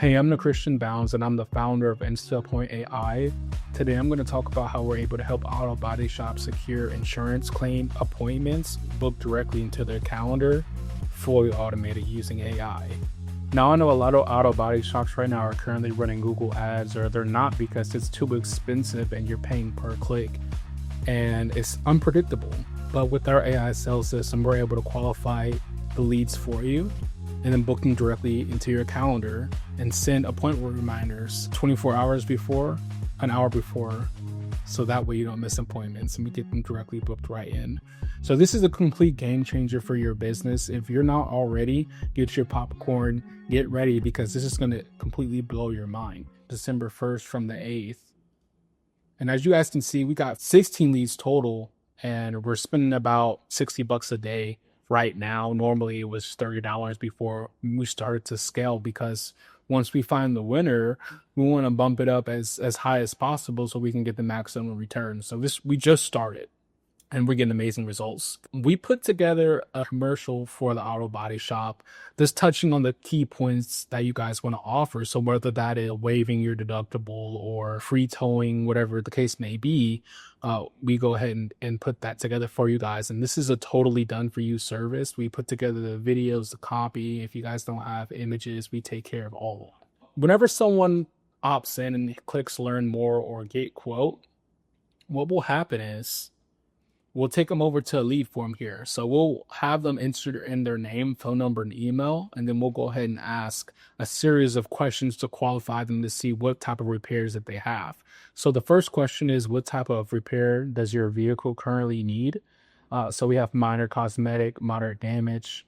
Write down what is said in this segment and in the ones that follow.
Hey, I'm the Christian Bounds and I'm the founder of Insta Appoint AI. Today I'm going to talk about how we're able to help auto body shops secure insurance claim appointments booked directly into their calendar, fully automated using AI. Now, I know a lot of auto body shops right now are currently running Google ads, or they're not because it's too expensive and you're paying per click and it's unpredictable. But with our AI sales system, we're able to qualify the leads for you and then book them directly into your calendar and send appointment reminders 24 hours before, an hour before, so that way you don't miss appointments and we get them directly booked right in. So this is a complete game changer for your business. If you're not already, get your popcorn, get ready, because this is going to completely blow your mind. December 1st from the 8th. And as you guys can see, we got 16 leads total and we're spending about $60 a day right now. Normally it was $30 before we started to scale, because once we find the winner, we want to bump it up as high as possible so we can get the maximum return. So we just started and we're getting amazing results. We put together a commercial for the auto body shop, just touching on the key points that you guys want to offer. So whether that is waiving your deductible or free towing, whatever the case may be, we go ahead and put that together for you guys. And this is a totally done for you service. We put together the videos, the copy. If you guys don't have images, we take care of all. Whenever someone opts in and clicks learn more or get quote, what will happen is we'll take them over to a lead form here. So we'll have them enter in their name, phone number, and email, and then we'll go ahead and ask a series of questions to qualify them to see what type of repairs that they have. So the first question is, what type of repair does your vehicle currently need? So we have minor cosmetic, moderate damage,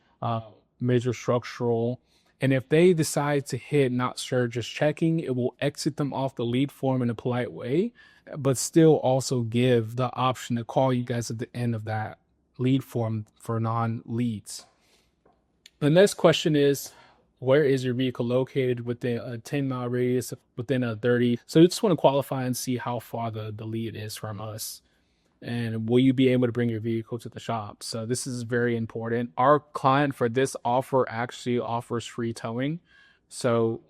major structural. And if they decide to hit not sure, just checking, it will exit them off the lead form in a polite way, but still also give the option to call you guys at the end of that lead form for non-leads. The next question is, where is your vehicle located within a 10-mile radius, within a 30? So you just want to qualify and see how far the lead is from us. And will you be able to bring your vehicle to the shop? So this is very important. Our client for this offer actually offers free towing. So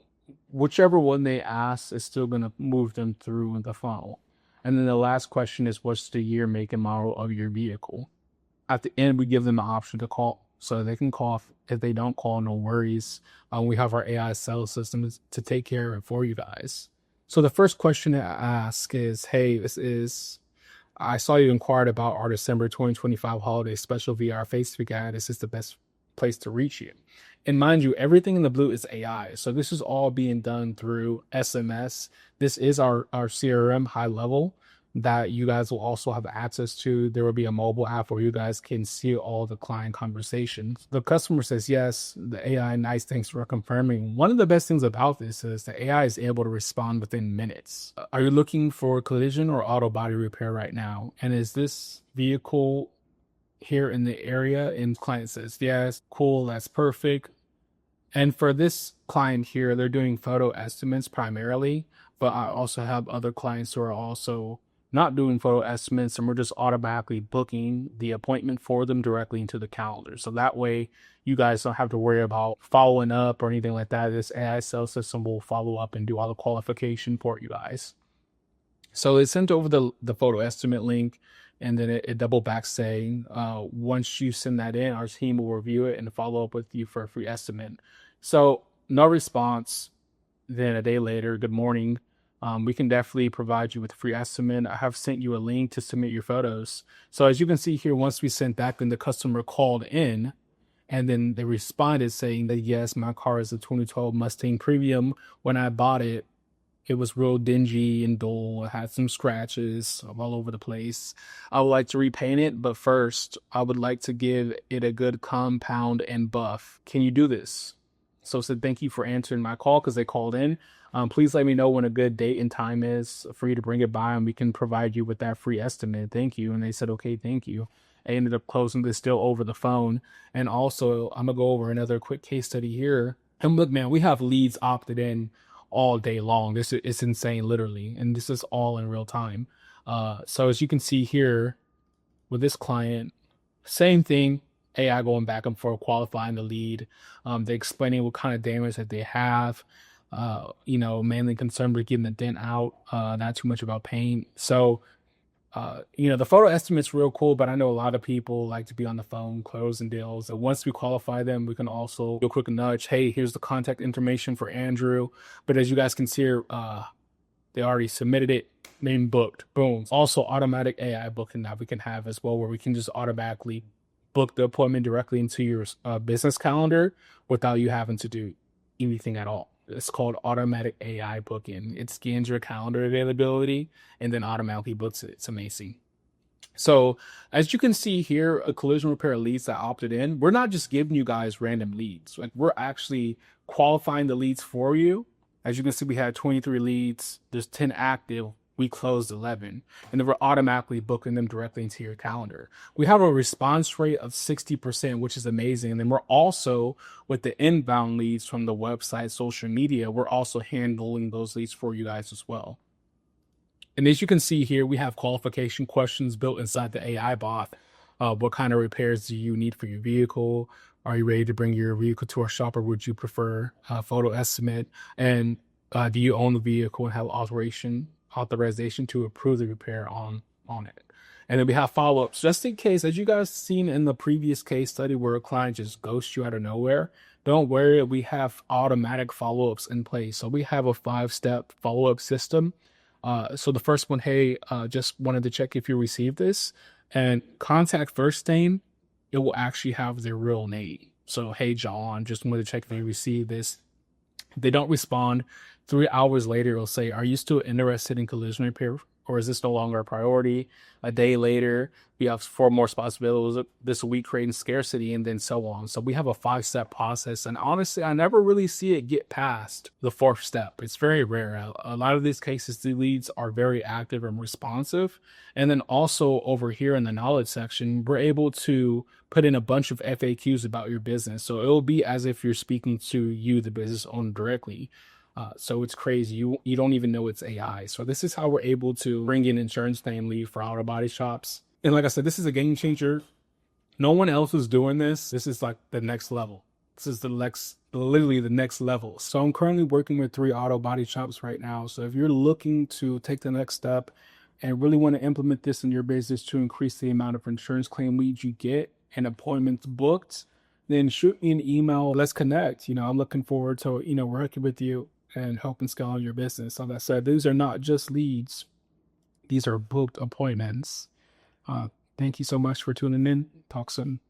whichever one they ask is still going to move them through the funnel. And then the last question is, what's the year, make, and model of your vehicle? At the end, we give them the option to call. So they can call. If they don't call, no worries. We have our AI sales system to take care of it for you guys. So the first question to ask is, hey, I saw you inquired about our December 2025 holiday special VR Facebook ad. Is this the best place to reach you? And mind you, everything in the blue is AI. So this is all being done through SMS. This is our CRM high level that you guys will also have access to. There will be a mobile app where you guys can see all the client conversations. The customer says yes, the AI, nice, thanks for confirming. One of the best things about this is the AI is able to respond within minutes. Are you looking for collision or auto body repair right now? And is this vehicle here in the area? And client says yes, cool, that's perfect. And for this client here, they're doing photo estimates primarily, but I also have other clients who are also not doing photo estimates, and we're just automatically booking the appointment for them directly into the calendar. So that way you guys don't have to worry about following up or anything like that. This AI sales system will follow up and do all the qualification for you guys. So it sent over the photo estimate link, and then it double back saying, once you send that in, our team will review it and follow up with you for a free estimate. So no response. Then a day later, good morning. We can definitely provide you with a free estimate. I have sent you a link to submit your photos. So as you can see here, once we sent back, then the customer called in and then they responded saying that, yes, my car is a 2012 Mustang Premium. When I bought it, it was real dingy and dull. It had some scratches all over the place. I would like to repaint it, but first I would like to give it a good compound and buff. Can you do this? So I said, thank you for answering my call, because they called in. Please let me know when a good date and time is for you to bring it by, and we can provide you with that free estimate. Thank you. And they said, okay, thank you. I ended up closing this deal over the phone. And also, I'm going to go over another quick case study here. And look, man, we have leads opted in all day long. It's insane, literally. And this is all in real time. So as you can see here with this client, same thing. AI going back and forth, qualifying the lead. They're explaining what kind of damage that they have. mainly concerned with getting the dent out, not too much about paint. So, the photo estimate's real cool, but I know a lot of people like to be on the phone closing deals. And once we qualify them, we can also do a quick nudge. Hey, here's the contact information for Andrew. But as you guys can see here, they already submitted it, name booked, boom. Also, automatic AI booking that we can have as well, where we can just automatically book the appointment directly into your business calendar without you having to do anything at all. It's called automatic AI booking. It scans your calendar availability and then automatically books it. It's amazing. So as you can see here, a collision repair leads that opted in. We're not just giving you guys random leads. Like, we're actually qualifying the leads for you. As you can see, we had 23 leads. There's 10 active. We closed 11, and then we're automatically booking them directly into your calendar. We have a response rate of 60%, which is amazing. And then we're also, with the inbound leads from the website, social media, we're also handling those leads for you guys as well. And as you can see here, we have qualification questions built inside the AI bot. What kind of repairs do you need for your vehicle? Are you ready to bring your vehicle to our shop, or would you prefer a photo estimate? And do you own the vehicle and have authorization to approve the repair on it? And then we have follow-ups just in case, as you guys seen in the previous case study where a client just ghosts you out of nowhere. Don't worry, we have automatic follow-ups in place. So we have a 5-step follow-up system. So the first one, hey, just wanted to check if you received this, and contact first name, it will actually have their real name. So, hey, John, just wanted to check if you received this. If they don't respond, 3 hours later, it'll say, are you still interested in collision repair, or is this no longer a priority? A day later, we have 4 more spots available this week, creating scarcity, and then so on. So we have a 5-step process. And honestly, I never really see it get past the 4th step. It's very rare. A lot of these cases, the leads are very active and responsive. And then also over here in the knowledge section, we're able to put in a bunch of FAQs about your business. So it'll be as if you're speaking to you, the business owner, directly. So it's crazy. You don't even know it's AI. So this is how we're able to bring in insurance claim lead for auto body shops. And like I said, this is a game changer. No one else is doing this. This is like the next level. This is literally the next level. So I'm currently working with 3 auto body shops right now. So if you're looking to take the next step and really want to implement this in your business to increase the amount of insurance claim leads you get and appointments booked, then shoot me an email. Let's connect. I'm looking forward to, working with you and helping scale your business. Like I said, these are not just leads. These are booked appointments. Thank you so much for tuning in. Talk soon.